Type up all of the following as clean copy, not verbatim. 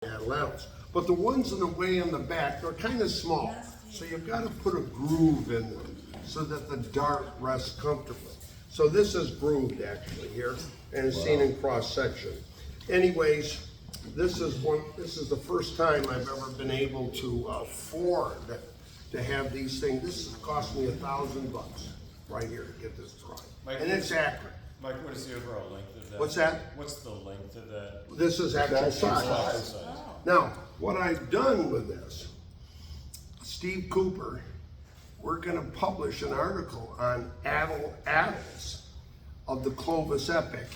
laterals. But the ones in the way in the back, they're kind of small. So you've got to put a groove in them so that the dart rests comfortably. So this is grooved actually here and is seen in cross section. Anyways, this is the first time I've ever been able to afford to have these things. This has cost me $1,000 right here to get this drawing. And it's accurate. Mike, what is the overall length of that? What's that? What's the length of that? This is actual size. Now, what I've done with this, Steve Cooper, we're gonna publish an article on Adels of the Clovis Epic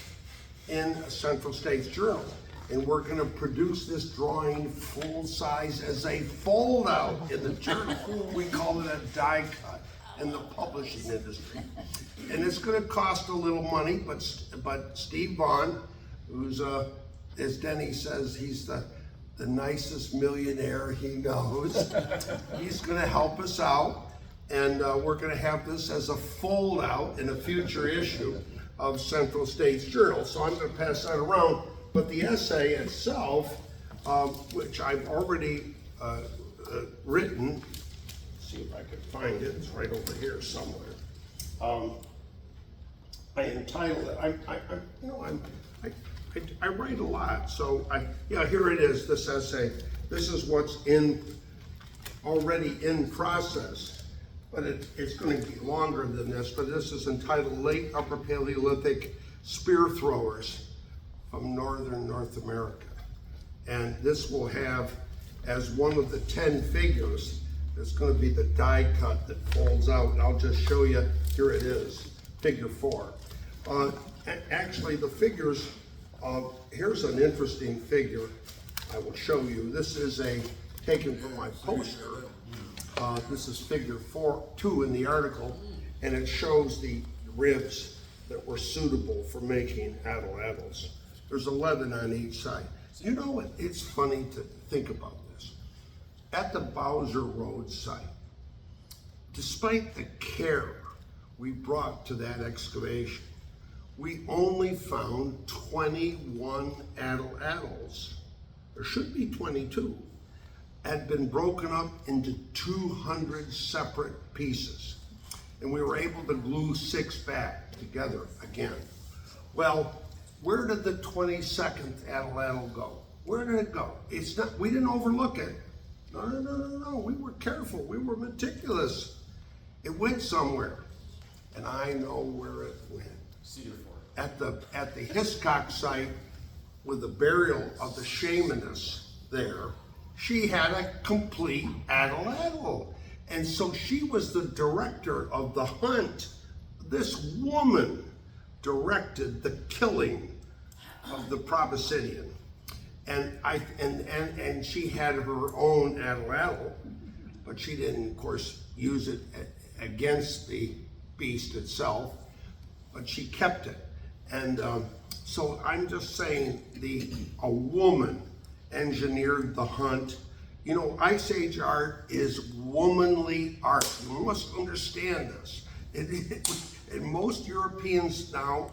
in Central States Journal. And we're gonna produce this drawing full size as a fold out in the journal. We call it a die cut in the publishing industry. And it's gonna cost a little money, but Steve Vaughn, who's as Denny says, he's the nicest millionaire he knows. He's gonna help us out, and we're gonna have this as a fold out in a future issue of Central States Journal. So I'm gonna pass that around, but the essay itself, which I've already written, see if I can find it, it's right over here somewhere. I entitled it, I write a lot, so here it is, this essay. This is what's already in process, but it's gonna be longer than this, but this is entitled Late Upper Paleolithic Spear Throwers from Northern North America. And this will have, as one of the 10 figures, it's gonna be the die cut that folds out. And I'll just show you, here it is, figure 4. Actually, the figures, here's an interesting figure I will show you. This is taken from my poster. This is figure 2 in the article, and it shows the ribs that were suitable for making adels. There's 11 on each side. You know what? It's funny to think about this. At the Bowser Road site, despite the care we brought to that excavation, we only found 21 adels. There should be 22. Had been broken up into 200 separate pieces. And we were able to glue 6 back together again. Well, where did the 22nd adel go? Where did it go? It's not, we didn't overlook it. No, we were careful, we were meticulous. It went somewhere, and I know where it went. Cedar Fort. At the Hiscock site, with the burial of the shamaness there, she had a complete adel. And so she was the director of the hunt. This woman directed the killing of the Proboscidean. And she had her own adel, but she didn't, of course, use it against the beast itself, but she kept it. And so I'm just saying, a woman engineered the hunt. You know, Ice Age art is womanly art. You must understand this. And most Europeans now,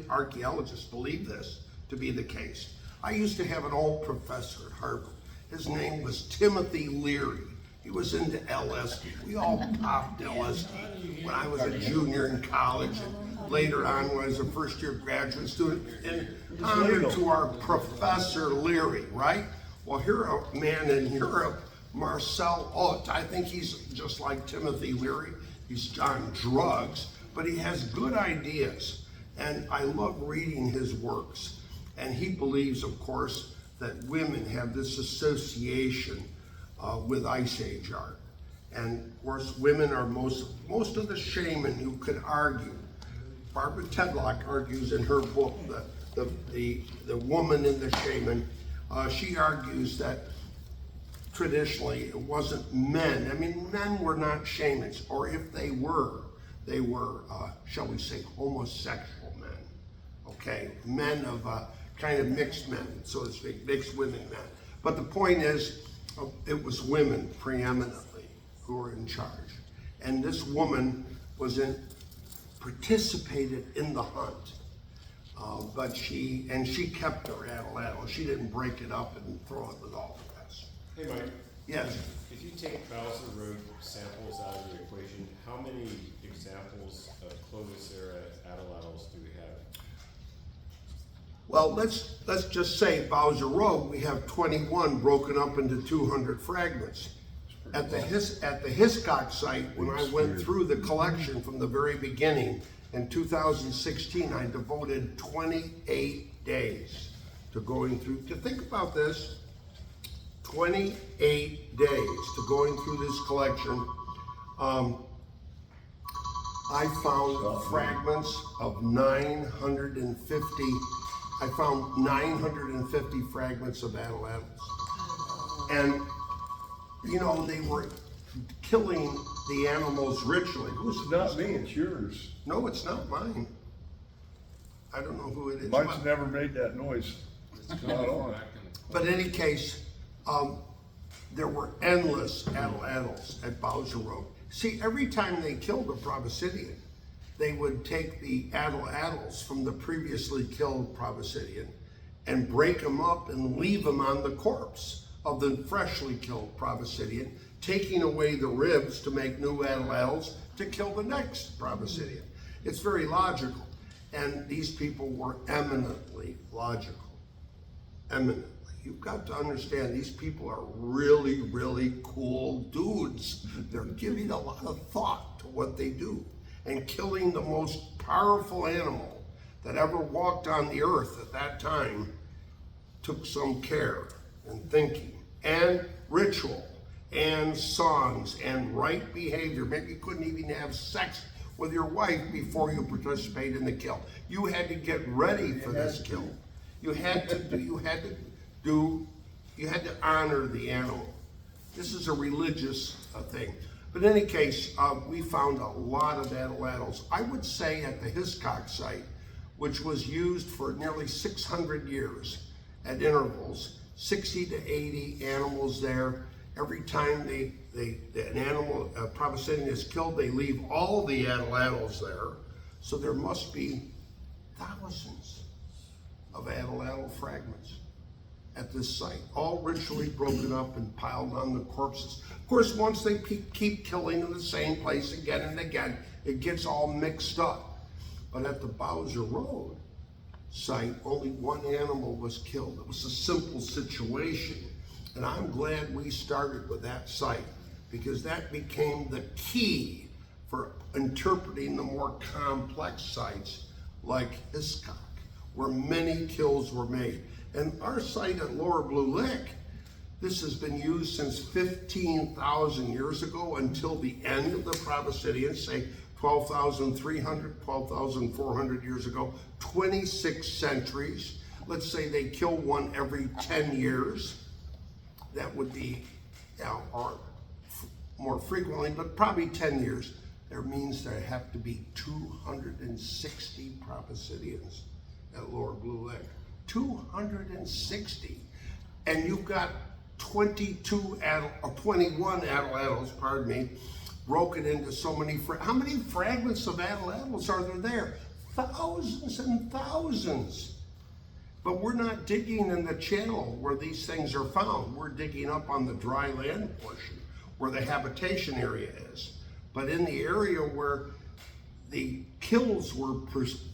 archaeologists believe this to be the case. I used to have an old professor at Harvard. His name was Timothy Leary. He was into LSD. We all popped LSD when I was a junior in college, and later on when I was a first-year graduate student. And honor to our Professor Leary, right? Well, here a man in Europe, Marcel Ott. I think he's just like Timothy Leary. He's on drugs, but he has good ideas, and I love reading his works. And he believes, of course, that women have this association with Ice Age art. And of course, women are most of the shaman who could argue. Barbara Tedlock argues in her book, the Woman in the Shaman. She argues that traditionally it wasn't men. I mean, men were not shamans, or if they were, shall we say, homosexual men. Okay, men of kind of mixed men, so to speak, mixed women men. But the point is, it was women preeminently who were in charge. And this woman participated in the hunt. But she kept her atlatl. She didn't break it up and throw it with all the rest. Hey, Mike, Yes. if you take Bowser Road samples out of the equation, how many examples of Clovis era atlatls do we have? Well, let's just say Bowser Road, we have 21 broken up into 200 fragments. At the Hiscock site, when I went through the collection from the very beginning, in 2016, I devoted 28 days to going through, to think about this, 28 days to going through this collection. I found fragments of 950, I found 950 fragments of atlatls. And, you know, they were killing the animals ritually. It's not me, it's yours. No, it's not mine. I don't know who it is. Mine's never made that noise. It's not on. But in any case, there were endless atlatls at Bowser Road. See, every time they killed a proboscidean, they would take the atlatls from the previously killed proboscidean and break them up and leave them on the corpse of the freshly killed proboscidean, taking away the ribs to make new atlatls to kill the next proboscidean. It's very logical. And these people were eminently logical. Eminently. You've got to understand, these people are really, really cool dudes. They're giving a lot of thought to what they do. And killing the most powerful animal that ever walked on the earth at that time took some care and thinking and ritual and songs and right behavior. Maybe you couldn't even have sex with your wife before you participate in the kill. You had to get ready for this kill. You had to honor the animal. This is a religious thing. But in any case, we found a lot of atlatls. I would say at the Hiscock site, which was used for nearly 600 years at intervals, 60 to 80 animals there. Every time an animal, a proboscidean is killed, they leave all the atlatls there. So there must be thousands of atlatl fragments at this site, all ritually broken up and piled on the corpses. Of course, once they keep killing in the same place again and again, it gets all mixed up. But at the Bowser Road site, only one animal was killed. It was a simple situation. And I'm glad we started with that site, because that became the key for interpreting the more complex sites like Hiscock, where many kills were made. And our site at Lower Blue Lick, this has been used since 15,000 years ago until the end of the proboscidean, say 12,300, 12,400 years ago, 26 centuries. Let's say they kill one every 10 years. That would be, or more frequently, but probably 10 years. That means there have to be 260 proboscideans at Lower Blue Lick. 260. And you've got 21 atlatls, pardon me, broken into so many, how many fragments of atlatls are there? Thousands and thousands. But we're not digging in the channel where these things are found. We're digging up on the dry land portion where the habitation area is. But in the area where the kills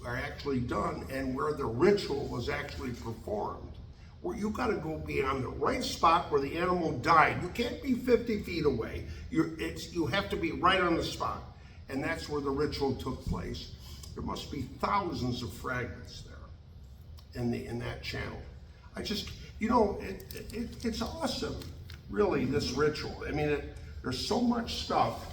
are actually done and where the ritual was actually performed, where you got to go be on the right spot where the animal died. You can't be 50 feet away. You have to be right on the spot. And that's where the ritual took place. There must be thousands of fragments there in that channel. It's awesome, really, this ritual. I mean, there's so much stuff,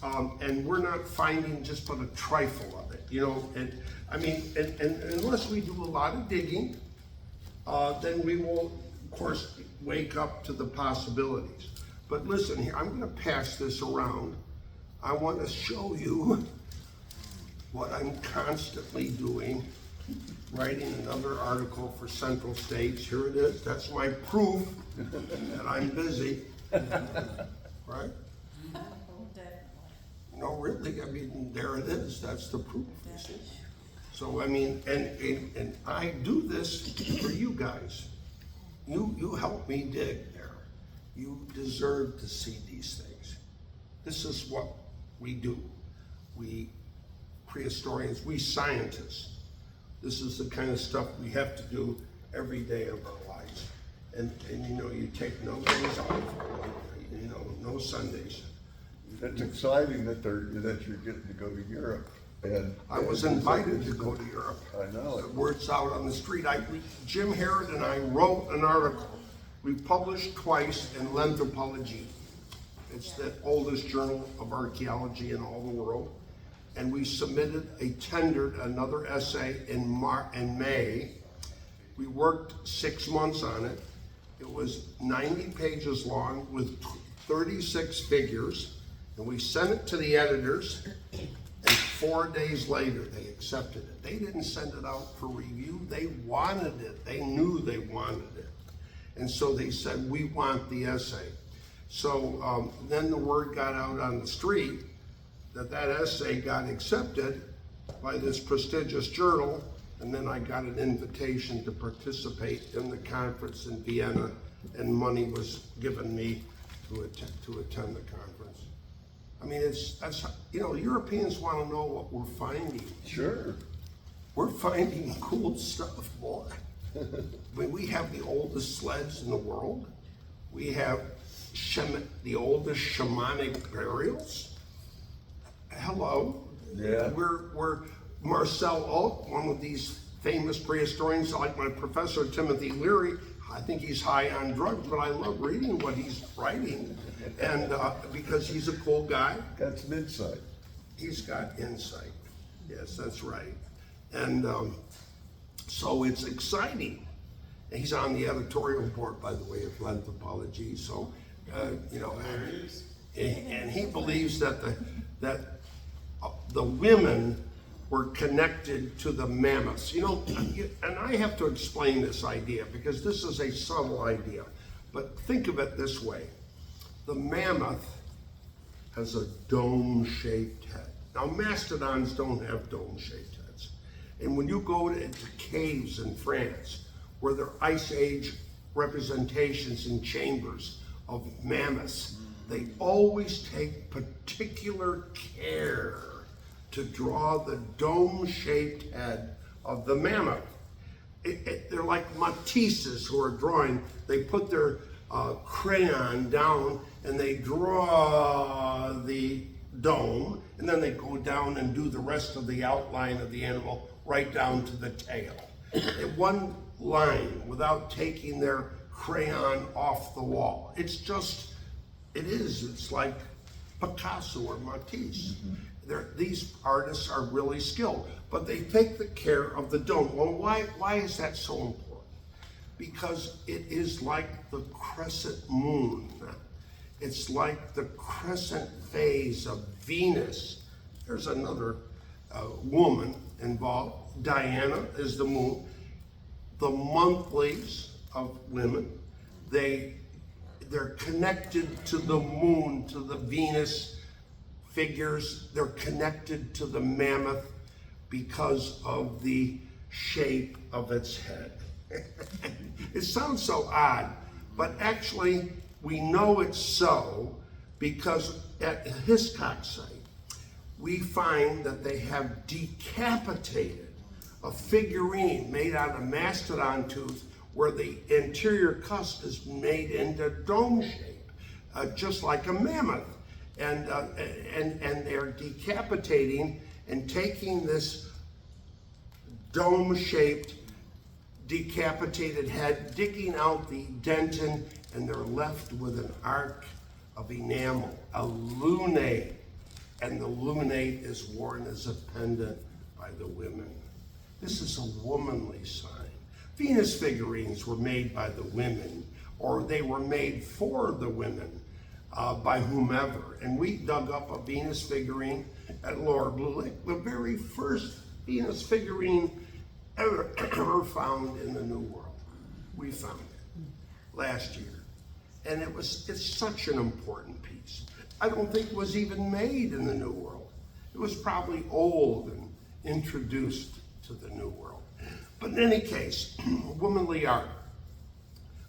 and we're not finding just but a trifle of it, and unless we do a lot of digging, then we will, of course, wake up to the possibilities. But listen here, I'm going to pass this around. I want to show you what I'm constantly doing, writing another article for Central States. Here it is. That's my proof that I'm busy. Right? Oh, definitely. No, really. I mean, there it is. That's the proof. You see? So, I mean, and I do this for you guys. You help me dig there. You deserve to see these things. This is what we do. We prehistorians, we scientists. This is the kind of stuff we have to do every day of our lives. And you know, you take no days off, you know, no Sundays. It's exciting that you're getting to go to Europe. And I was invited to go to Europe. I know. The word's out on the street. Jim Harrod and I wrote an article. We published twice in L'Anthropologie. It's the oldest journal of archaeology in all the world. And we tendered another essay in May. We worked 6 months on it. It was 90 pages long with 36 figures. And we sent it to the editors. And 4 days later, they accepted it. They didn't send it out for review. They wanted it. They knew they wanted it. And so they said, we want the essay. So then the word got out on the street that essay got accepted by this prestigious journal. And then I got an invitation to participate in the conference in Vienna, and money was given me to attend the conference. I mean, that's you know, Europeans want to know what we're finding. Sure. We're finding cool stuff, boy. I mean, we have the oldest sleds in the world. We have the oldest shamanic burials. Hello. Yeah. We're Marcel Alt, one of these famous prehistorians, like my professor Timothy Leary. I think he's high on drugs, but I love reading what he's writing, and because he's a cool guy. Got some insight. He's got insight. Yes, that's right. And so it's exciting. And he's on the editorial board, by the way, of L'Anthropologie. So, you know, and he believes that the women were connected to the mammoths. You know, and I have to explain this idea because this is a subtle idea. But think of it this way. The mammoth has a dome-shaped head. Now, mastodons don't have dome-shaped heads. And when you go into caves in France, where there are Ice Age representations in chambers of mammoths, they always take particular care to draw the dome-shaped head of the mammoth. They're like Matisses who are drawing. They put their crayon down and they draw the dome, and then they go down and do the rest of the outline of the animal right down to the tail. In one line, without taking their crayon off the wall. It's like Picasso or Matisse. These artists are really skilled, but they take the care of the dome. Well, why is that so important? Because it is like the crescent moon. It's like the crescent phase of Venus. There's another woman involved. Diana is the moon. The monthlies of women, they're connected to the moon, to the Venus figures. They're connected to the mammoth because of the shape of its head. It sounds so odd, but actually we know it's so because at the Hiscox site, we find that they have decapitated a figurine made out of mastodon tooth where the interior cusp is made into dome shape, just like a mammoth. And they're decapitating and taking this dome-shaped, decapitated head, digging out the dentin, and they're left with an arc of enamel, a lunate. And the lunate is worn as a pendant by the women. This is a womanly sign. Venus figurines were made by the women, or they were made for the women by whomever. And we dug up a Venus figurine at Lower Blue Lake, the very first Venus figurine ever found in the New World. We found it last year. And it's such an important piece. I don't think it was even made in the New World. It was probably old and introduced to the New World. But in any case, womanly art.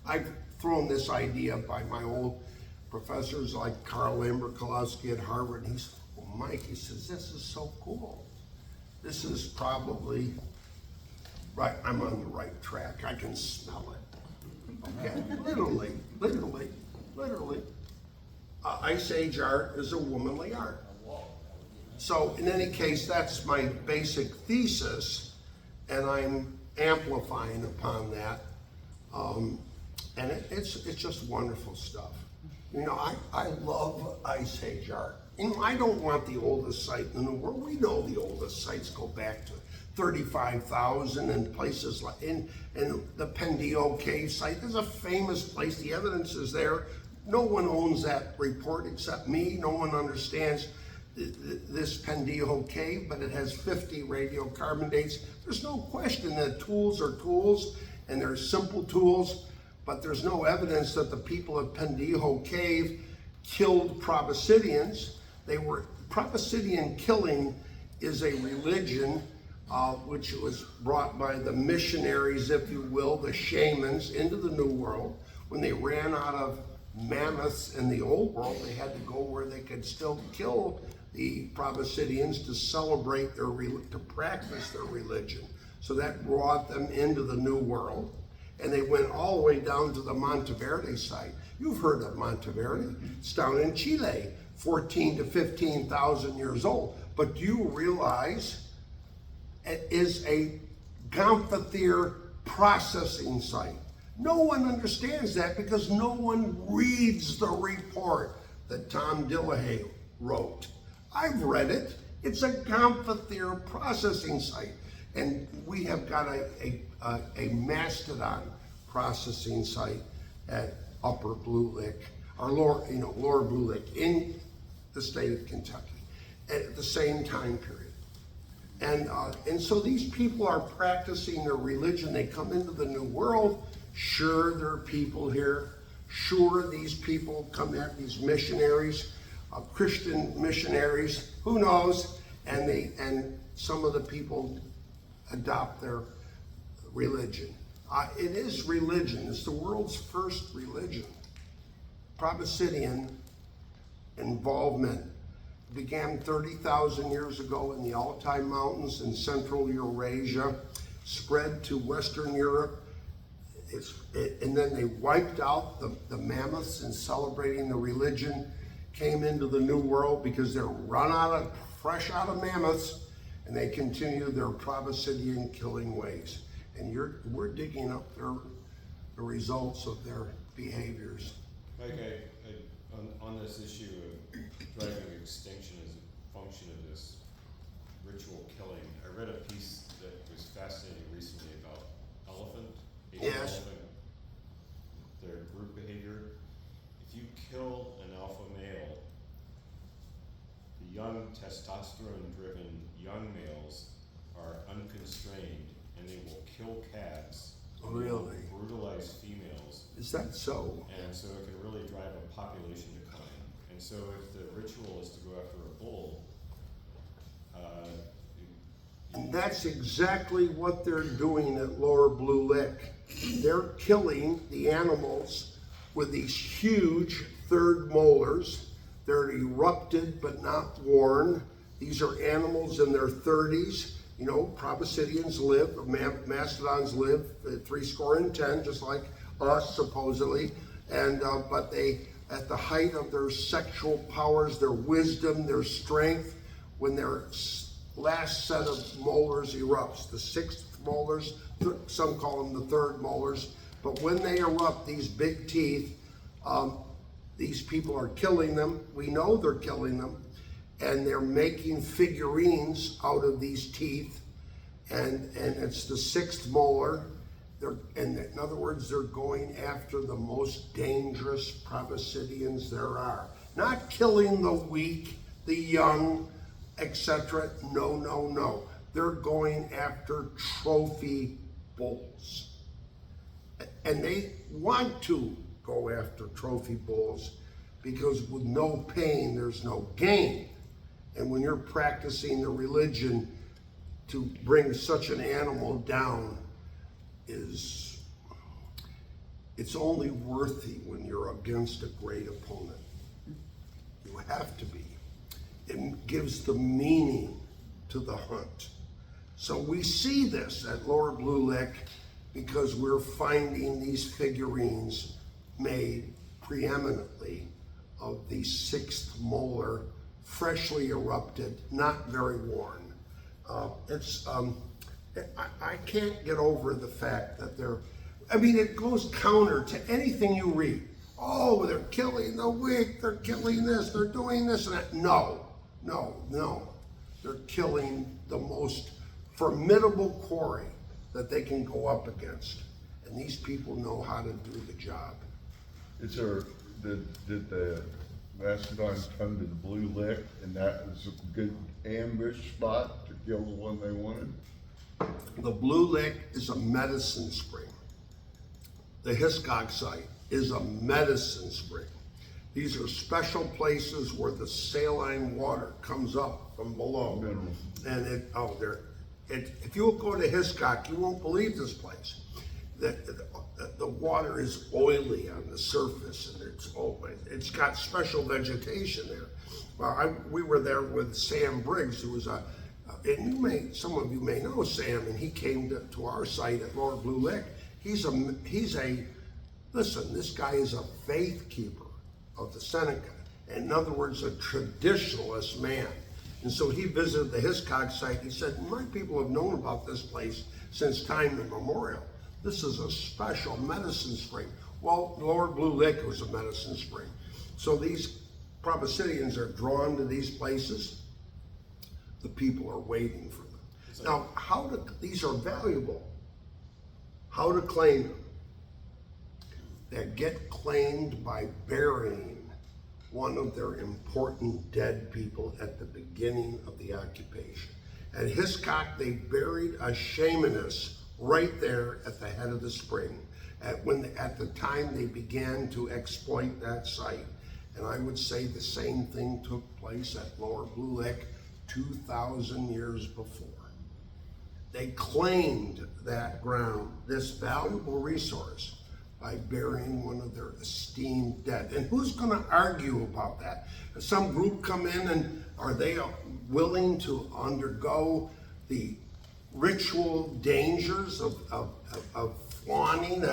I've thrown this idea by my old professors like Karl Lambert-Kolowski at Harvard. He said, well, Mike, he says, this is so cool. This is probably, right, I'm on the right track. I can smell it. Okay, literally. Ice Age art is a womanly art. So in any case, that's my basic thesis, and I'm amplifying upon that. And it's just wonderful stuff. You know, I love Ice Age art. You know, I don't want the oldest site in the world. We know the oldest sites go back to 35,000 and places like, in the Pendio Cave site. There's a famous place, the evidence is there. No one owns that report except me. No one understands this Pendio Cave, but it has 50 radiocarbon dates. There's no question that tools are tools, and they're simple tools, but there's no evidence that the people at Pendio Cave killed Proboscideans. Proboscidean killing is a religion which was brought by the missionaries, if you will, the shamans, into the New World. When they ran out of mammoths in the Old World, they had to go where they could still kill the Proboscideans to celebrate to practice their religion. So that brought them into the New World. And they went all the way down to the Monteverde site. You've heard of Monteverde. It's down in Chile, 14 to 15,000 years old. But do you realize it is a Gomphothere processing site? No one understands that because no one reads the report that Tom Dillahay wrote. I've read it. It's a Gomphothere processing site. And we have got a mastodon processing site at Upper Blue Lick, or Lower Blue Lick in the state of Kentucky at the same time period. And so these people are practicing their religion. They come into the New World. Sure, there are people here. Sure, these people come at these missionaries, Christian missionaries. Who knows? And some of the people adopt their religion. It is religion. It's the world's first religion. Proboscidean involvement began 30,000 years ago in the Altai Mountains in central Eurasia, spread to Western Europe, and then they wiped out the mammoths in celebrating the religion, came into the New World because they're fresh out of mammoths, and they continue their Proboscidean killing ways. And we're digging up the results of their behaviors. Mike, on this issue of driving extinction as a function of this ritual killing, I read a piece that was fascinating recently about Asian Yes. elephant, their group behavior. If you kill an alpha male, the young testosterone-driven young males are unconstrained, and they will kill calves. And they will Really? brutalize females. Is that so? And so it can really drive a population decline. And so if the ritual is to go after a bull, And that's exactly what they're doing at Lower Blue Lick. They're killing the animals with these huge third molars. They're erupted but not worn. These are animals in their 30s. You know, Proboscideans live, mastodons live at 70, just like us supposedly. And but they, at the height of their sexual powers, their wisdom, their strength, when their last set of molars erupts, the sixth molars, some call them the third molars, but when they erupt, these big teeth, these people are killing them. We know they're killing them, and they're making figurines out of these teeth, and it's the sixth molar. In other words, they're going after the most dangerous Proboscideans there are. Not killing the weak, the young, etc. No. They're going after trophy bulls. And they want to go after trophy bulls because with no pain, there's no gain. And when you're practicing the religion, to bring such an animal down it's only worthy when you're against a great opponent. You have to be. It gives the meaning to the hunt. So we see this at Lower Blue Lick because we're finding these figurines made preeminently of the 6th molar, freshly erupted, not very worn. I can't get over the fact that it goes counter to anything you read. Oh, they're killing the weak, they're killing this, they're doing this and that. No. They're killing the most formidable quarry that they can go up against. And these people know how to do the job. Did the mastodons come to the Blue Lick and that was a good ambush spot to kill the one they wanted? The Blue Lick is a medicine spring. The Hiscock site is a medicine spring. These are special places where the saline water comes up from below. Minerals. And if you go to Hiscock, you won't believe this place. The water is oily on the surface, and it's got special vegetation there. We were there with Sam Briggs, who was some of you may know Sam, and he came to our site at Lower Blue Lick. Listen, this guy is a faith keeper of the Seneca. In other words, a traditionalist man. And so he visited the Hiscock site. He said, my people have known about this place since time immemorial. This is a special medicine spring. Well, Lower Blue Lick was a medicine spring. So these Proboscideans are drawn to these places. The people are waiting for them. Now, these are valuable. How to claim them? They get claimed by burying one of their important dead people at the beginning of the occupation. At Hiscock, they buried a shamaness right there at the head of the spring at the time they began to exploit that site. And I would say the same thing took place at Lower Blue Lick 2,000 years before. They claimed that ground, this valuable resource, by burying one of their esteemed dead. And who's going to argue about that? Does some group come in and are they willing to undergo the ritual dangers of fawning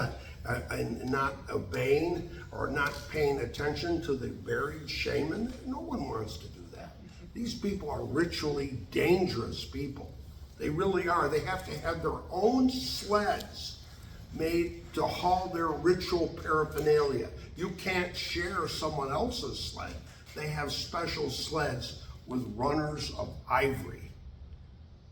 and not obeying or not paying attention to the buried shaman? No one wants to do that. These people are ritually dangerous people. They really are. They have to have their own sleds made to haul their ritual paraphernalia. You can't share someone else's sled. They have special sleds with runners of ivory.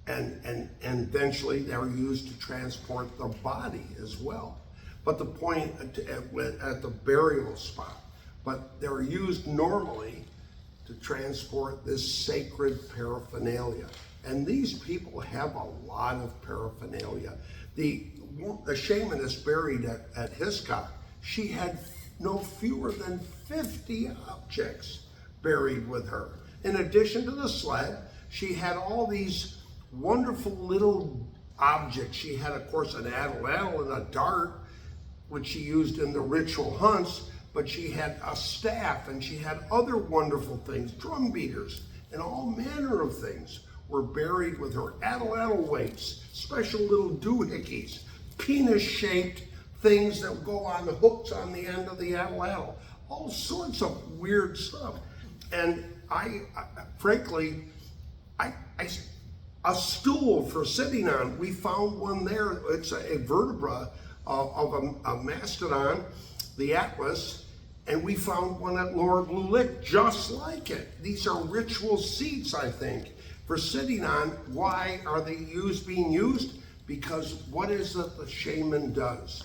And eventually they're used to transport the body as well. But the point at the burial spot, but they're used normally to transport this sacred paraphernalia. And these people have a lot of paraphernalia. The shamaness buried at Hiscock, she had no fewer than 50 objects buried with her. In addition to the sled, she had all these wonderful little objects. She had, of course, an atlatl and a dart, which she used in the ritual hunts, but she had a staff and she had other wonderful things, drum beaters, and all manner of things were buried with her. Atlatl weights, special little doohickeys, penis-shaped things that go on the hooks on the end of the atlatl, all sorts of weird stuff. And frankly, a stool for sitting on, we found one there. It's a vertebra of a mastodon, the Atlas, and we found one at Lower Blue Lick just like it. These are ritual seats, I think, for sitting on. Why are they being used? Because what is it the shaman does?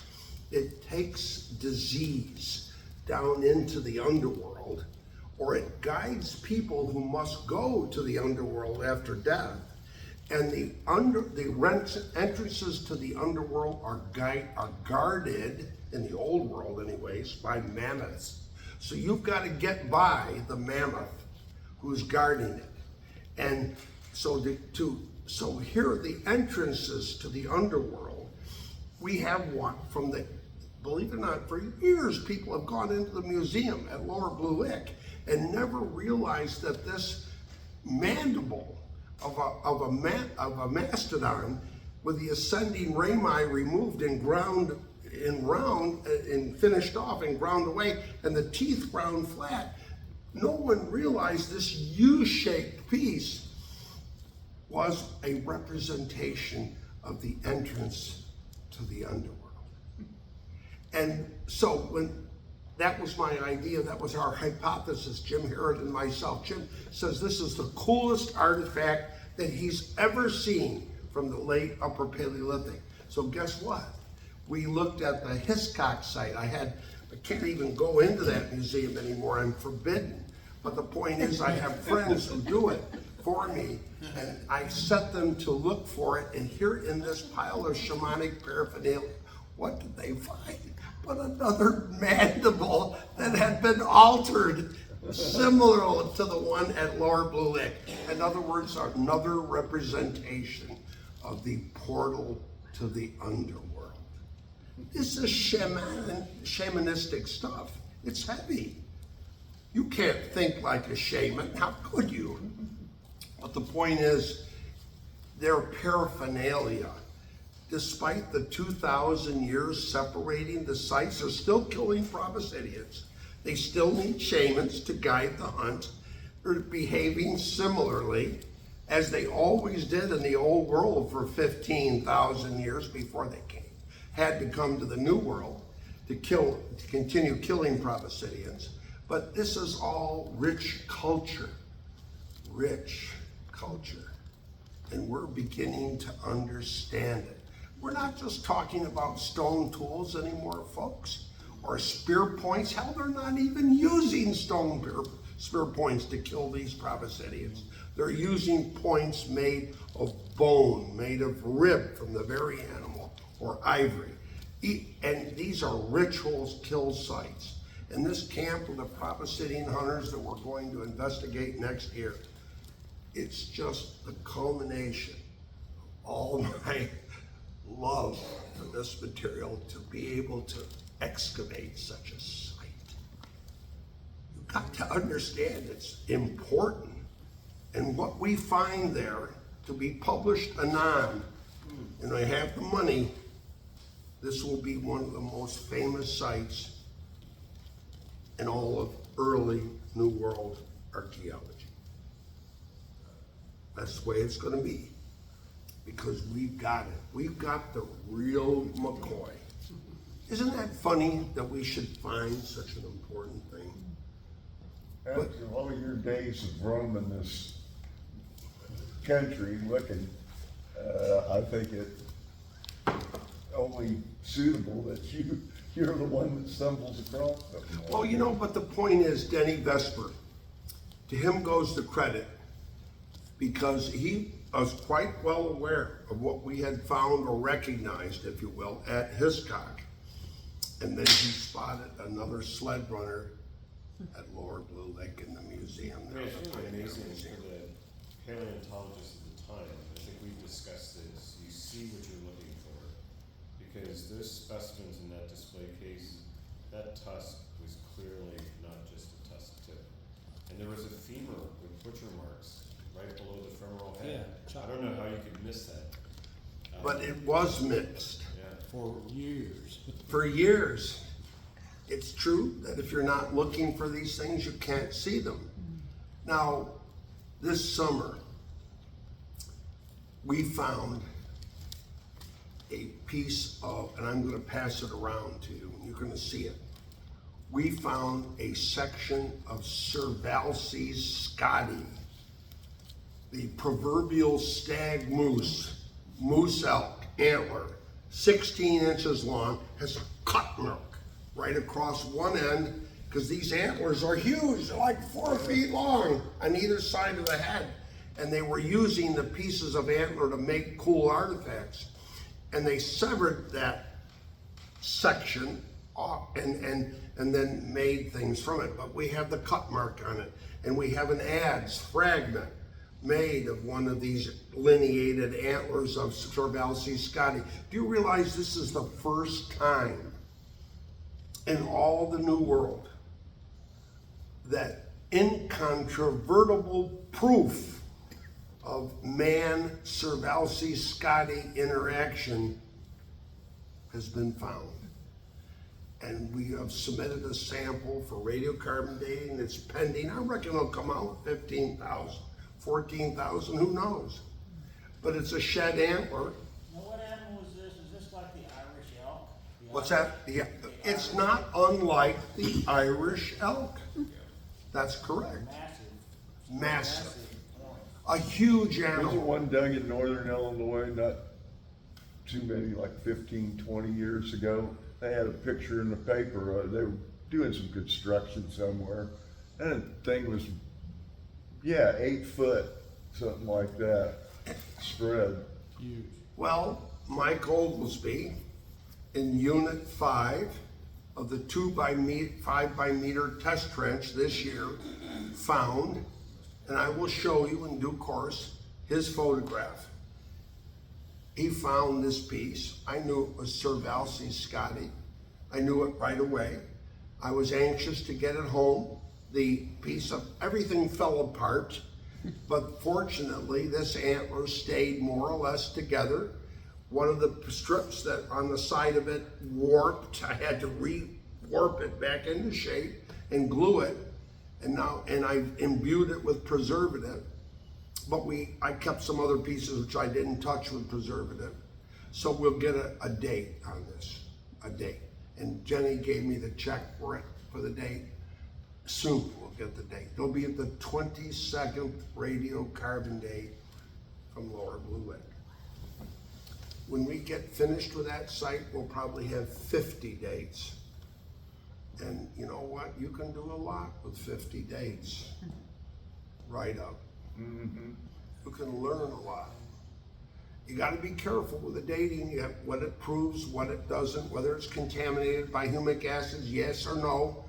It takes disease down into the underworld, or it guides people who must go to the underworld after death. And the entrances to the underworld are guarded, in the old world anyways, by mammoths. So you've got to get by the mammoth who's guarding it. And so so here are the entrances to the underworld. We have one from the, believe it or not, for years people have gone into the museum at Lower Blue Lick and never realized that this mandible of a mastodon with the ascending rami removed and ground in round and finished off and ground away and the teeth ground flat. No one realized this U-shaped piece was a representation of the entrance to the underworld. And so when that was my idea, that was our hypothesis, Jim Herod and myself. Jim says this is the coolest artifact that he's ever seen from the late Upper Paleolithic. So guess what? We looked at the Hiscox site. I can't even go into that museum anymore. I'm forbidden. But the point is I have friends who do it for me, and I set them to look for it. And here in this pile of shamanic paraphernalia, what did they find? But another mandible that had been altered, similar to the one at Lower Blue Lick. In other words, another representation of the portal to the underworld. This is shamanistic stuff. It's heavy. You can't think like a shaman. How could you? But the point is, their paraphernalia, despite the 2,000 years separating the sites, are still killing Proboscideans. They still need shamans to guide the hunt. They're behaving similarly as they always did in the old world for 15,000 years before they had to come to the new world to continue killing Proboscideans. But this is all rich culture. And we're beginning to understand it. We're not just talking about stone tools anymore, folks, or spear points. Hell, they're not even using spear points to kill these Proboscideans. They're using points made of bone, made of rib from the very animal, or ivory. And these are rituals kill sites. In this camp of the Proboscidean hunters that we're going to investigate next year, it's just the culmination of all my love for this material to be able to excavate such a site. You've got to understand it's important. And what we find there to be published anon, and I have the money, this will be one of the most famous sites in all of early New World archaeology. That's the way it's going to be, because we've got it. We've got the real McCoy. Isn't that funny that we should find such an important thing? After all your days of roaming this country looking, I think it only suitable that you're the one that stumbles across them. Well, you know, but the point is, Denny Vesper, to him goes the credit, because he was quite well aware of what we had found or recognized, if you will, at Hiscox. And then he spotted another sled runner at Lower Blue Lick in the museum. I mean, it's really amazing for the paleontologists at the time. I think we've discussed this. You see what you're looking for, because those specimens in that display case, that tusk was clearly not just a tusk tip, and there was a femur with butcher marks right below the femoral head. Yeah, I don't know how you could miss that. But it was mixed. Yeah. for years. For years. It's true that if you're not looking for these things, you can't see them. Now, this summer, we found a piece of, and I'm going to pass it around to you, and you're going to see it. We found a section of Cervalces scotti, the proverbial stag moose elk antler, 16 inches long, has a cut mark right across one end, because these antlers are huge. They're like 4 feet long on either side of the head. And they were using the pieces of antler to make cool artifacts. And they severed that section off and then made things from it. But we have the cut mark on it. And we have an adze fragment made of one of these lineated antlers of Sorval C. Scotty. Do you realize this is the first time in all the New World that incontrovertible proof of man-Sorval C. Scotty interaction has been found? And we have submitted a sample for radiocarbon dating. It's pending. I reckon it'll come out 15,000, 14,000, who knows? But it's a shed antler. Now, what animal is this? Is this like the Irish elk? What's that? Yeah, it's not unlike the Irish elk. That's correct. Massive. Massive. horns. A huge There's animal. one dug in northern Illinois not too many, like 15, 20 years ago. They had a picture in the paper. They were doing some construction somewhere. And the thing was, yeah, 8 foot, something like that, spread. Huge. Well, Mike Oglesby in Unit 5 of the 5 by meter test trench this year found, and I will show you in due course, his photograph. He found this piece. I knew it was Sorval C. Scotty. I knew it right away. I was anxious to get it home. The piece of everything fell apart, but fortunately this antler stayed more or less together. One of the strips that on the side of it warped. I had to re-warp it back into shape and glue it, and I imbued it with preservative. But I kept some other pieces which I didn't touch with preservative. So we'll get a date on this, a date. And Jenny gave me the check for it, for the date. Soon we'll get the date. It'll be at the 22nd radiocarbon date from Lower Blue Lake. When we get finished with that site, we'll probably have 50 dates. And you know what? You can do a lot with 50 dates. Right up. You can learn a lot. You got to be careful with the dating. You have what it proves, what it doesn't, whether it's contaminated by humic acids, yes or no.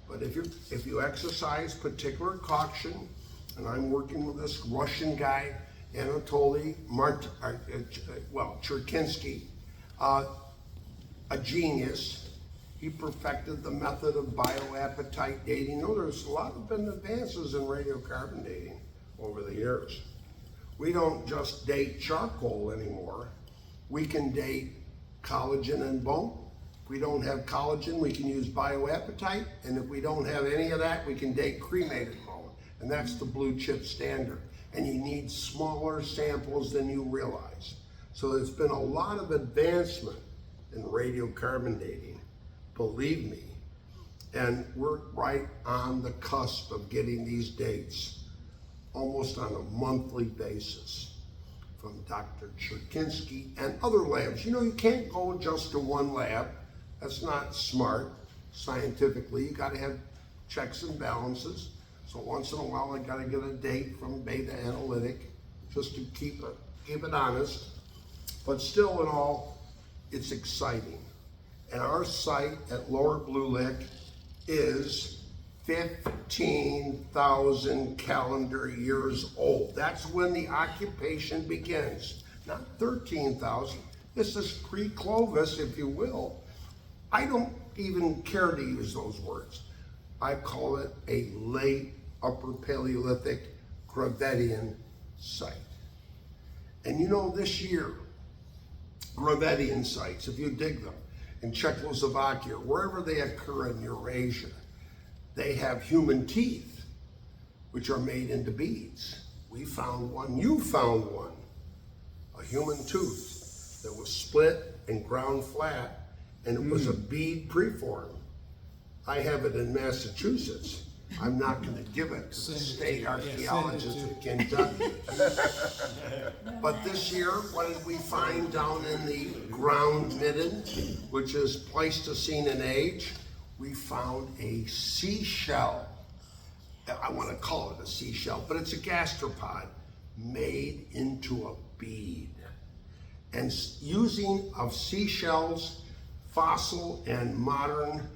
But if you exercise particular caution, and I'm working with this Russian guy, Anatoly Cherkinsky, a genius. He perfected the method of bioapatite dating. You know, there's a lot of been advances in radiocarbon dating over the years. We don't just date charcoal anymore. We can date collagen and bone. If we don't have collagen, we can use bioapatite. And if we don't have any of that, we can date cremated bone. And that's the blue chip standard. And you need smaller samples than you realize. So there's been a lot of advancement in radiocarbon dating, believe me. And we're right on the cusp of getting these dates almost on a monthly basis from Dr. Cherkinsky and other labs. You know, you can't go just to one lab. That's not smart scientifically. You gotta have checks and balances. So once in a while, I gotta get a date from Beta Analytic just to keep it honest. But still in all, it's exciting. And our site at Lower Blue Lick is 15,000 calendar years old. That's when the occupation begins, not 13,000. This is pre-Clovis, if you will. I don't even care to use those words. I call it a late Upper Paleolithic Gravettian site. And you know, this year, Gravettian sites, if you dig them, in Czechoslovakia, wherever they occur in Eurasia, they have human teeth, which are made into beads. We found one, you found one, a human tooth that was split and ground flat, and it was a bead preform. I have it in Massachusetts. I'm not gonna give it to the state archaeologist in Kentucky. But this year, what did we find down in the ground midden, which is Pleistocene in age? We found a seashell. I want to call it a seashell, but it's a gastropod made into a bead. And using of seashells, fossil and modern,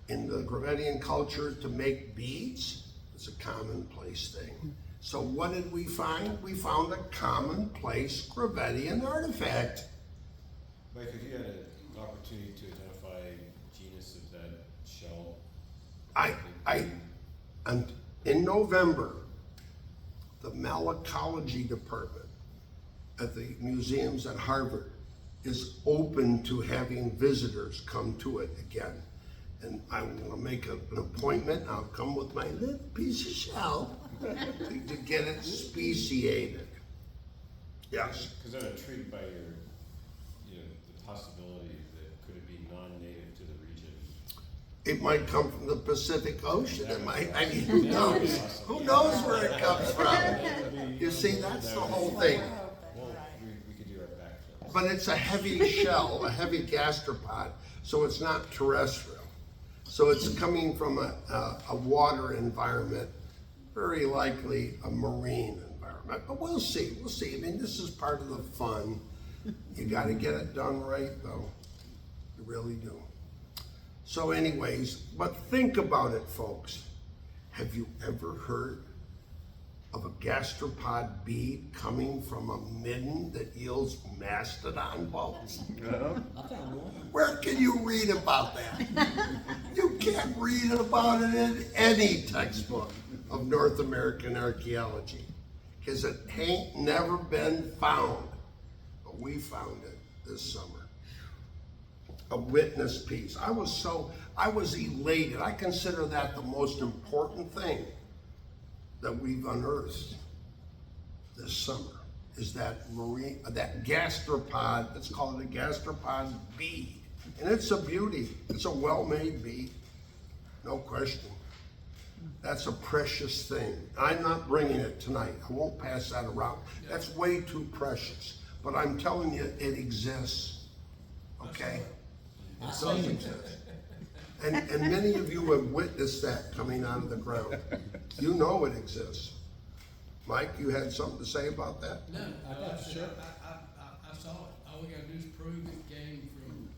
in the Gravettian culture to make beads is a commonplace thing. So what did we find? We found a commonplace Gravettian artifact. Mike, have you had an opportunity to identify genus of that shell? And in November, the malacology department at the museums at Harvard is open to having visitors come to it again. And I'm gonna make an appointment, I'll come with my little piece of shell to get it speciated. Yes, Because I'm intrigued by the possibility that could it be non-native to the region? it might come from the Pacific Ocean, it might, I mean, who knows? Who knows where it comes from? You see, that's the whole thing. Well, we could do our backflips. But it's a heavy shell, a heavy gastropod, so it's not terrestrial. So it's coming from a water environment, very likely a marine environment. But we'll see. I mean, this is part of the fun. You got to get it done right, though. You really do. So anyways, but think about it, folks. Have you ever heard of a gastropod bead coming from a midden that yields mastodon bulbs? Where can you read about that? You can't read about it in any textbook of North American archaeology, because it ain't never been found. But we found it this summer. A witness piece. I was elated. I consider that the most important thing that we've unearthed this summer is that gastropod, let's call it a gastropod bead. And it's a beauty. It's a well-made bead, no question. That's a precious thing. I'm not bringing it tonight. I won't pass that around. That's way too precious. But I'm telling you, it exists, okay? It does exist. And many of you have witnessed that coming out of the ground. You know it exists. Mike, you had something to say about that? No, I saw it. All we gotta do is prove it came from,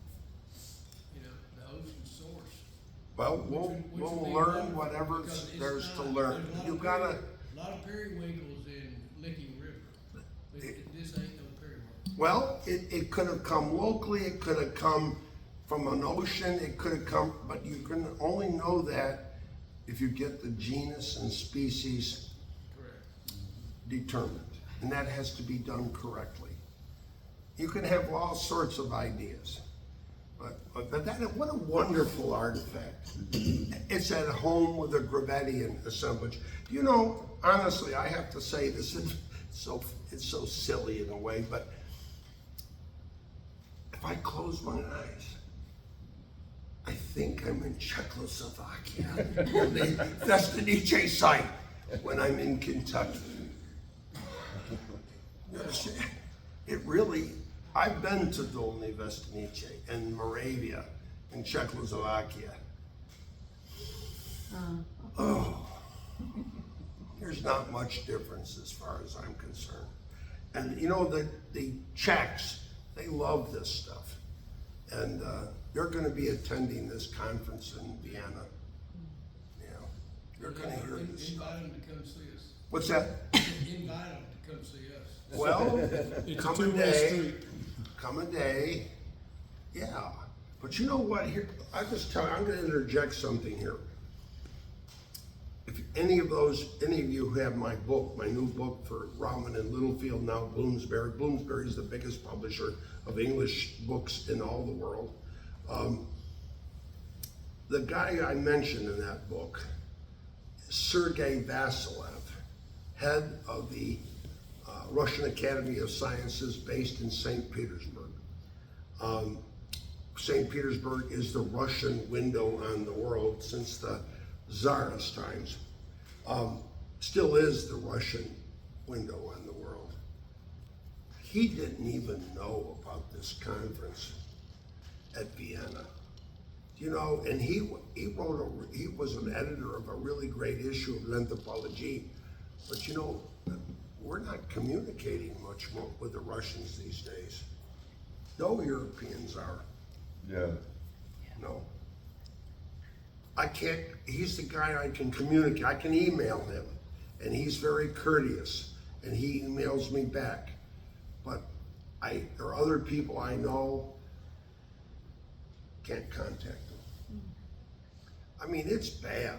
the ocean source. Well, Which we'll would be learn wonderful, whatever because it's there's to not- learn. there's a lot You of gotta, A lot of periwinkles in Licking River, but this ain't no periwinkle. well, it could have come locally, it could have come from an ocean, it could have come, but you can only know that if you get the genus and species Correct. determined, and that has to be done correctly. You can have all sorts of ideas, but that, what a wonderful artifact. It's at home with a Gravettian assemblage. You know, honestly, I have to say this, it's so silly in a way, but if I close my eyes, I think I'm in Czechoslovakia, the Vestinice site, when I'm in Kentucky. You understand? It really, I've been to Dolny Vestinice and Moravia in Czechoslovakia. Oh, there's not much difference as far as I'm concerned. And you know, the Czechs, they love this stuff. And they're gonna be attending this conference in Vienna. You know, they're gonna hear this stuff. Invite them to come see us. What's that? Invite them to come see us. Well, come a day, yeah. But you know what, here, I'm gonna interject something here. If any of you who have my book, my new book for Rowman and Littlefield, now Bloomsbury. Bloomsbury is the biggest publisher of English books in all the world. The guy I mentioned in that book is Sergei Vasilev, head of the Russian Academy of Sciences based in St. Petersburg. St. Petersburg is the Russian window on the world since the Tsarist times. Still is the Russian window on the world. He didn't even know about this conference at Vienna. You know, and he was an editor of a really great issue of L'Anthropologie. But you know, we're not communicating much more with the Russians these days. No Europeans are. Yeah. No. I can't, he's the guy I can communicate, I can email him and he's very courteous, and he emails me back. But there are other people I know, can't contact them. I mean, it's bad.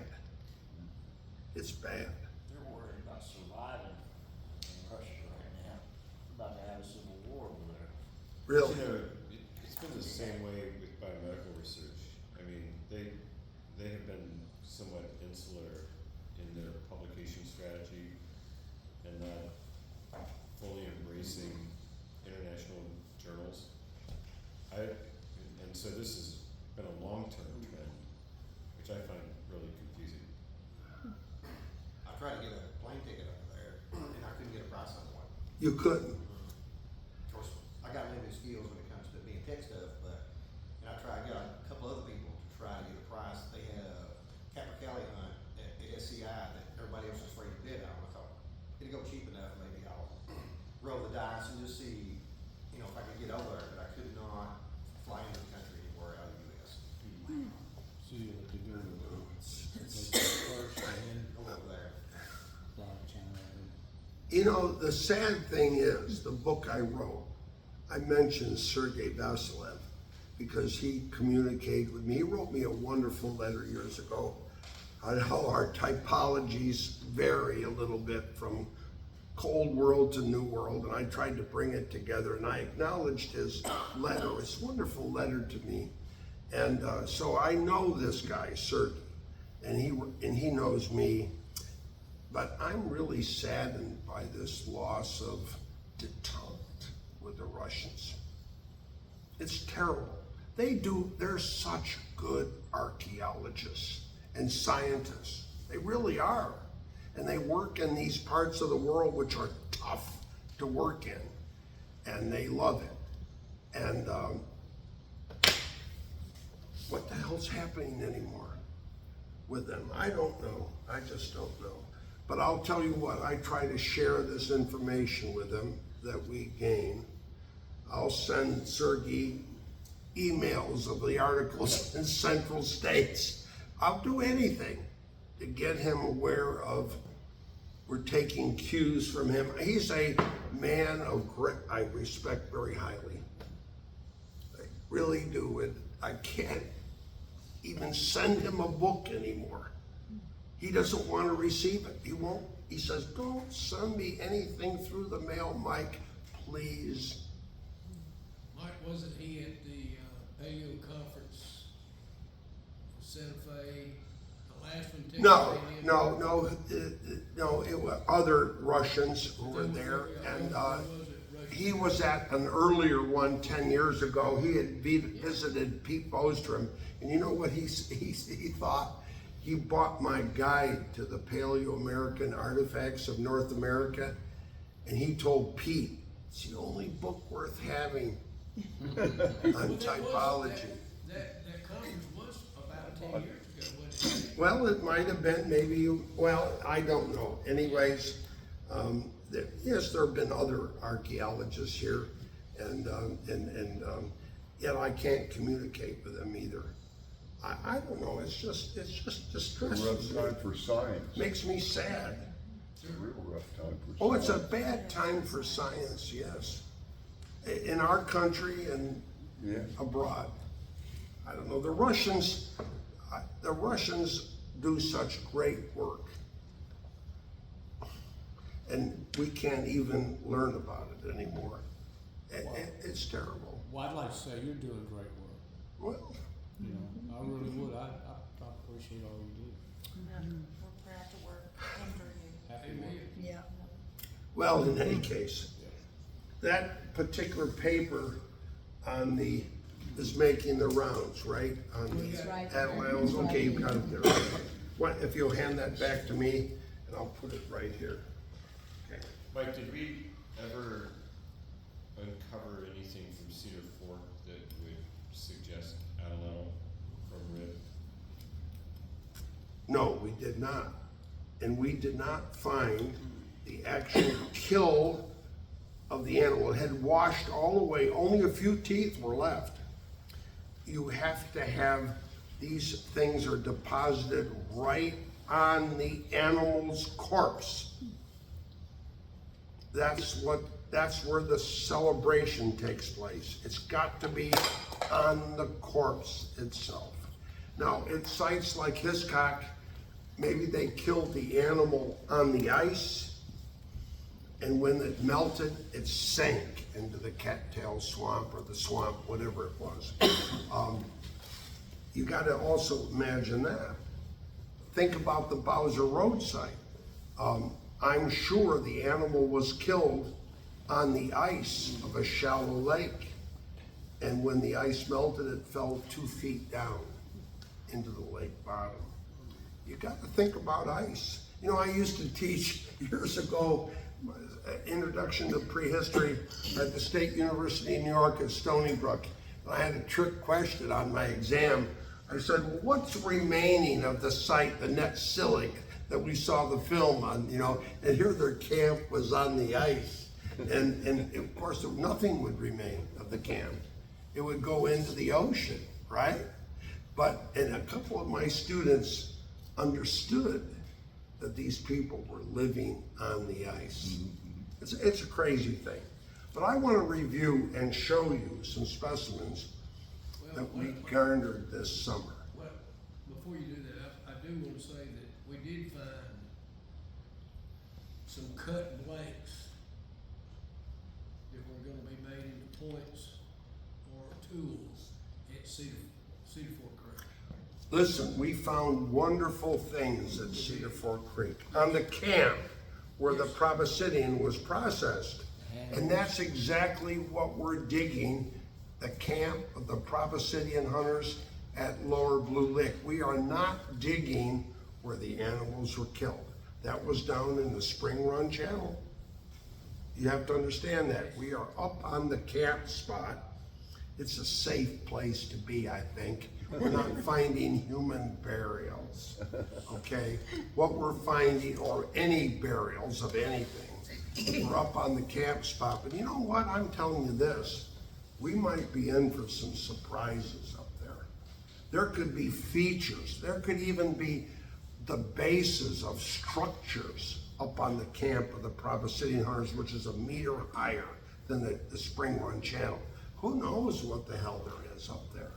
It's bad. They're worried about surviving in Russia right now, about to have a civil war over there. Really. You know, it's been the same way with biomedical research. I mean, they have been somewhat insular in their publication strategy and not fully embracing international journals. And so this has been a long-term trend, which I find really confusing. I tried to get a plane ticket over there, and I couldn't get a price on one. You couldn't. Of course, I got limited skills when it comes to being tech stuff, and I tried, I got a couple other people to try to get a price. They had a capercaillie hunt at SCI that everybody else was afraid to bid on. I thought, it'd go cheap enough, maybe I'll roll the dice and just see, if I could get over there, but I could not fly into the country anywhere out of the US. So you have to go first and then Go over there. fly to China. You know, the sad thing is, the book I wrote, I mentioned Sergei Vasilev because he communicated with me. He wrote me a wonderful letter years ago on how our typologies vary a little bit from Cold World to New World, and I tried to bring it together, and I acknowledged his letter. It's a wonderful letter to me. And so I know this guy, Sergei, and he knows me. But I'm really saddened by this loss of detente with the Russians. It's terrible. They're such good archaeologists and scientists. They really are. And they work in these parts of the world which are tough to work in. And they love it. And what the hell's happening anymore with them? I don't know. I just don't know. But I'll tell you what, I try to share this information with them that we gain. I'll send Sergei emails of the articles in Central States. I'll do anything to get him aware of, we're taking cues from him. He's a man of great, I respect very highly. I really do, and I can't even send him a book anymore. He doesn't want to receive it. He won't. He says, don't send me anything through the mail, Mike, please. Mike, wasn't he at the paleo conference in Santa Fe, the last one? Texas A&M? No, it was other Russians who were there, and he was at an earlier one 10 years ago. He had visited Pete Bostrom, and you know what he thought? He bought my guide to the Paleo-American artifacts of North America, and he told Pete, it's the only book worth having on typology. That conference was about 10 years ago, wasn't it? Well, it might have been, maybe I don't know. Anyways, yes, there have been other archaeologists here, and yet I can't communicate with them either. I don't know, it's just It's a distresses rough me. time for science. Makes me sad. It's a real rough time for science. Oh, it's a bad time for science, yes. In our country and Yeah. abroad. I don't know, the Russians do such great work. And we can't even learn about it anymore. It's terrible. Well, I'd like to say you're doing great work. Well, You know, I really would. I appreciate all you do. We're proud to work under you. Happy Amen. work. Yeah. well, in any case, that particular paper on is making the rounds, right? On the Right. Atlanta, okay, you've got it there. What, if you'll hand that back to me, and I'll put it right here. Okay. Mike, did we ever uncover anything from Cedar Fork that would suggest Adelanto from Rib? No, we did not. And we did not find the actual kill of the animal. It had washed all away, only a few teeth were left. You have to have, these things are deposited right on the animal's corpse. That's where the celebration takes place. It's got to be on the corpse itself. Now, at sites like Hiscock, maybe they killed the animal on the ice, and when it melted, it sank into the cattail swamp or the swamp, whatever it was. You gotta also imagine that. Think about the Bowser Road site. I'm sure the animal was killed on the ice of a shallow lake. And when the ice melted, it fell 2 feet down into the lake bottom. You got to think about ice. You know, I used to teach years ago, introduction to prehistory at the State University of New York at Stony Brook. And I had a trick question on my exam. I said, well, what's remaining of the site, the Netsilik, that we saw the film on, you know, and here their camp was on the ice. And of course, nothing would remain of the camp. It would go into the ocean, right? And a couple of my students understood that these people were living on the ice. It's a crazy thing. But I want to review and show you some specimens that we garnered this summer. Well, before you do that, I do want to say that we did find some cut blanks that were gonna be made into points or tools at Cedar Fork Creek. Listen, we found wonderful things at Cedar Fork Creek, on the camp where the proboscidean was processed. And that's exactly what we're digging, the camp of the proboscidean hunters at Lower Blue Lick. We are not digging where the animals were killed. That was down in the Spring Run Channel. You have to understand that. We are up on the camp spot. It's a safe place to be, I think. We're not finding human burials, okay? What we're finding, or any burials of anything, we're up on the camp spot. But you know what? I'm telling you this. We might be in for some surprises up there. There could be features. There could even be the bases of structures up on the camp of the proboscidean hunters, which is 1 meter higher than the Spring Run Channel. Who knows what the hell there is up there?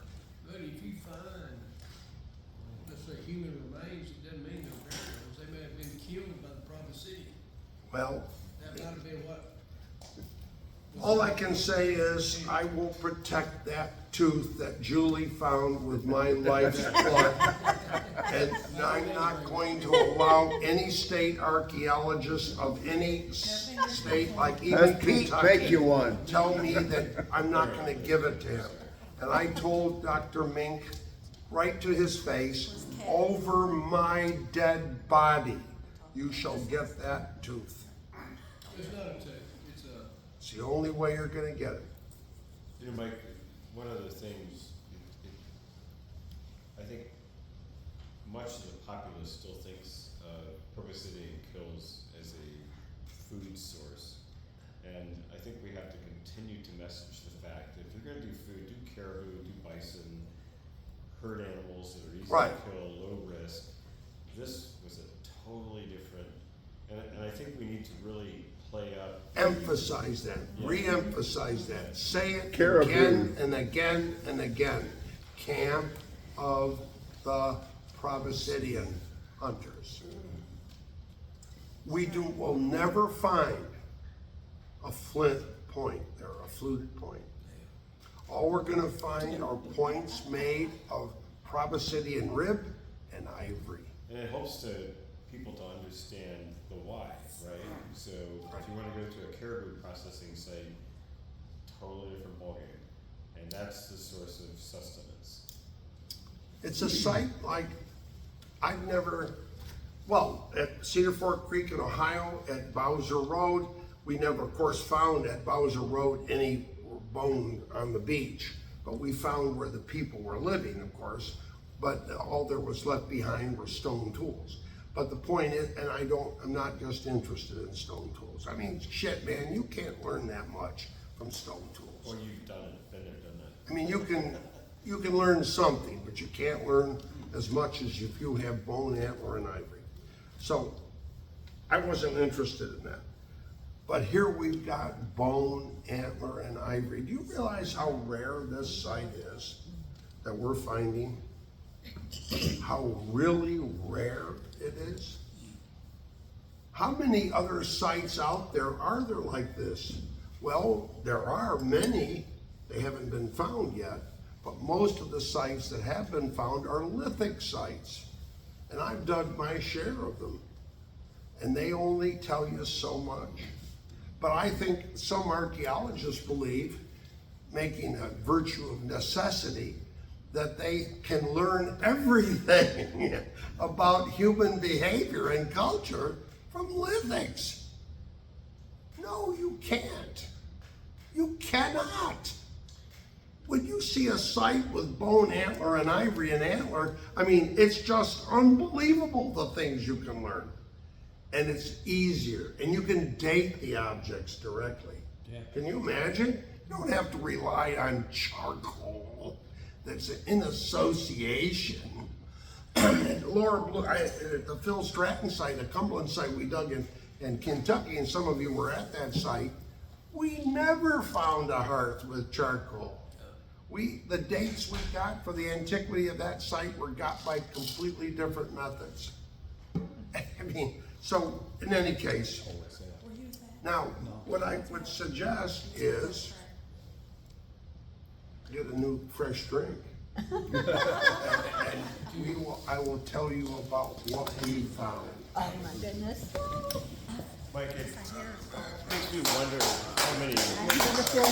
But if you find, let's say, human remains, it doesn't mean they're burials. They may have been killed by the proboscidean. Well, That might have been what. all I can say is I will protect that tooth that Julie found with my life's blood. And I'm not going to allow any state archaeologist of any state, like even Have Pete make you Kentucky, one. tell me that I'm not gonna give it to him. And I told Dr. Mink right to his face, over my dead body, you shall get that tooth. It's not a tooth, it's a. It's the only way you're gonna get it. You know, Mike, one of the things, I think much of the populace still thinks proboscidean kills as a food source. And I think we have to continue to message the fact that if you're gonna do food, do caribou, do bison, herd animals that are easy Right. to kill, low risk. This was a totally different, and I think we need to really play up. Emphasize that, re-emphasize that, say it Caribou. again and again and again. Camp of the proboscidean hunters. Will never find a flint point there, a flute point. All we're gonna find are points made of proboscidean rib and ivory. And it helps people to understand the why, right? So if you want to go to a caribou processing site, totally different ballgame. And that's the source of sustenance. It's a site like I've never, well, at Cedar Fork Creek in Ohio, at Bowser Road, we never, of course, found at Bowser Road any bone on the beach, but we found where the people were living, of course, but all there was left behind were stone tools. But the point is, and I'm not just interested in stone tools. I mean, shit, man, you can't learn that much from stone tools. Or you've done it, been there, done that. I mean, you can learn something, but you can't learn as much as if you have bone, antler, and ivory. So I wasn't interested in that. But here we've got bone, antler, and ivory. Do you realize how rare this site is that we're finding? How really rare it is? How many other sites out there are there like this? Well, there are many. They haven't been found yet. But most of the sites that have been found are lithic sites. And I've dug my share of them. And they only tell you so much. But I think some archaeologists believe, making a virtue of necessity, that they can learn everything about human behavior and culture from lithics. No, you can't. You cannot. When you see a site with bone, antler, and ivory and antler, I mean, it's just unbelievable the things you can learn. And it's easier, and you can date the objects directly. Yeah. Can you imagine? You don't have to rely on charcoal that's in association. And Laura Blue, at the Phil Stratton site, the Cumberland site we dug in Kentucky, and some of you were at that site, we never found a hearth with charcoal. The dates we got for the antiquity of that site were got by completely different methods. I mean, so in any case, We'll use that. now, what I would suggest is get a new fresh drink. And I will tell you about what we found. Oh my goodness. Mike, it makes me wonder how many I need to feel